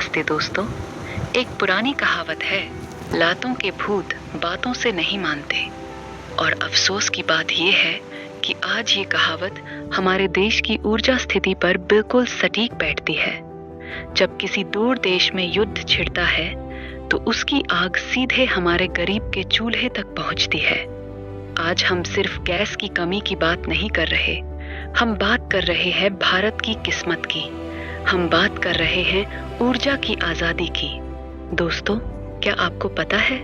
नमस्ते दोस्तों। एक पुरानी कहावत है, लातों के भूत बातों से नहीं मानते। और अफसोस की बात यह है कि आज ये कहावत हमारे देश की ऊर्जा स्थिति पर बिल्कुल सटीक बैठती है। जब किसी दूर देश में युद्ध छिड़ता है तो उसकी आग सीधे हमारे गरीब के चूल्हे तक पहुंचती है। आज हम सिर्फ गैस की कमी की बात नहीं कर रहे, हम बात कर रहे हैं भारत की किस्मत की। हम बात कर रहे हैं ऊर्जा की आजादी की। दोस्तों, क्या आपको पता है,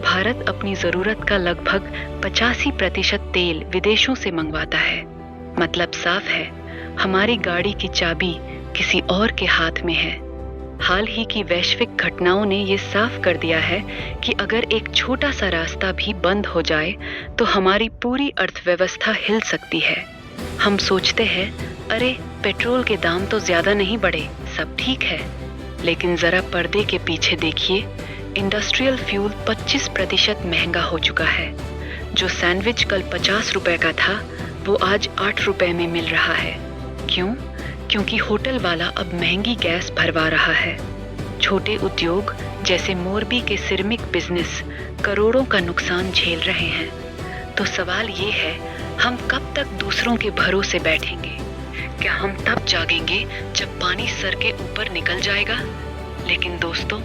भारत अपनी जरूरत का लगभग 85% तेल विदेशों से मंगवाता है। मतलब साफ है, हमारी गाड़ी की चाबी किसी और के हाथ में है। हाल ही की वैश्विक घटनाओं ने ये साफ कर दिया है कि अगर एक छोटा सा रास्ता भी बंद हो जाए तो हमारी पूरी अर्थव्यवस्था हिल सकती है। हम सोचते हैं, अरे पेट्रोल के दाम तो ज्यादा नहीं बढ़े, सब ठीक है। लेकिन जरा पर्दे के पीछे देखिए, इंडस्ट्रियल फ्यूल 25% महंगा हो चुका है। जो सैंडविच कल 50 रुपए का था, वो आज 8 रुपए में मिल रहा है। क्यों? क्योंकि होटल वाला अब महंगी गैस भरवा रहा है। छोटे उद्योग जैसे मोरबी के सिरेमिक बिजनेस करोड़ों का नुकसान झेल रहे हैं। तो सवाल ये है, हम कब तक दूसरों के भरोसे बैठेंगे? क्या हम तब जागेंगे जब पानी सर के ऊपर निकल जाएगा? लेकिन दोस्तों,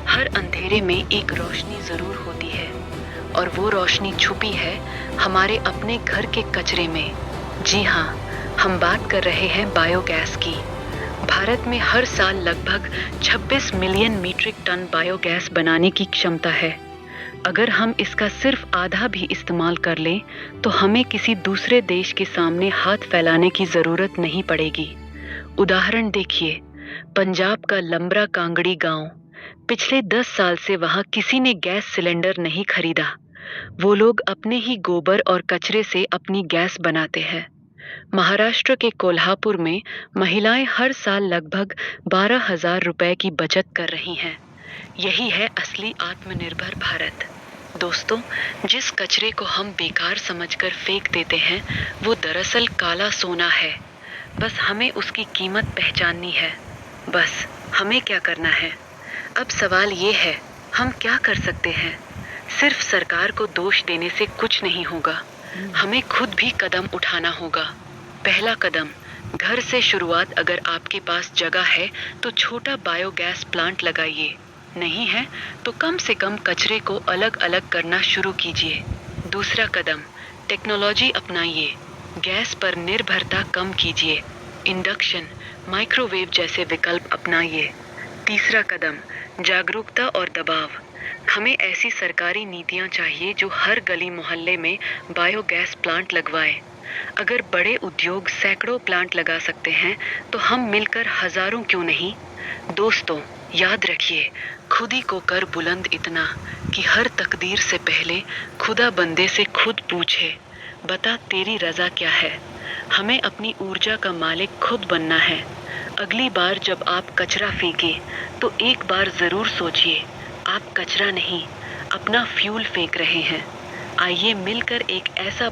हर अंधेरे में एक रोशनी जरूर होती है, और वो रोशनी छुपी है हमारे अपने घर के कचरे में। जी हाँ, हम बात कर रहे हैं बायोगैस की। भारत में हर साल लगभग 26 मिलियन मीट्रिक टन बायोगैस बनाने की क्षमता है। अगर हम इसका सिर्फ आधा भी इस्तेमाल कर लें तो हमें किसी दूसरे देश के सामने हाथ फैलाने की जरूरत नहीं पड़ेगी। उदाहरण देखिए, पंजाब का लंबरा कांगड़ी गांव। पिछले 10 साल से वहां किसी ने गैस सिलेंडर नहीं खरीदा। वो लोग अपने ही गोबर और कचरे से अपनी गैस बनाते हैं। महाराष्ट्र के कोल्हापुर में महिलाएं हर साल लगभग 12,000 रुपए की बचत कर रही हैं। यही है असली आत्मनिर्भर भारत। दोस्तों, जिस कचरे को हम बेकार समझकर फेंक देते हैं, वो दरअसल काला सोना है। बस हमें उसकी कीमत पहचाननी है। बस हमें क्या करना है? अब सवाल ये है, हम क्या कर सकते हैं? सिर्फ सरकार को दोष देने से कुछ नहीं होगा, हमें खुद भी कदम उठाना होगा। पहला कदम, घर से शुरुआत। अगर आपके पास जगह है तो छोटा बायोगैस प्लांट लगाइए। नहीं है तो कम से कम कचरे को अलग अलग करना शुरू कीजिए। दूसरा कदम, टेक्नोलॉजी अपनाइए। गैस पर निर्भरता कम कीजिए। इंडक्शन, माइक्रोवेव जैसे विकल्प अपनाइए। तीसरा कदम, जागरूकता और दबाव। हमें ऐसी सरकारी नीतियां चाहिए जो हर गली मोहल्ले में बायोगैस प्लांट लगवाए। अगर बड़े उद्योग सैकड़ों प्लांट लगा सकते हैं तो हम मिलकर हजारों क्यों नहीं? दोस्तों, याद रखिए, खुद ही को कर बुलंद इतना कि हर तकदीर से पहले खुदा बंदे से खुद पूछे, बता तेरी रजा क्या है। हमें अपनी ऊर्जा का मालिक खुद बनना है। अगली बार जब आप कचरा फेंके तो एक बार जरूर सोचिए, आप कचरा नहीं, अपना फ्यूल फेंक रहे हैं। आइए मिलकर एक ऐसा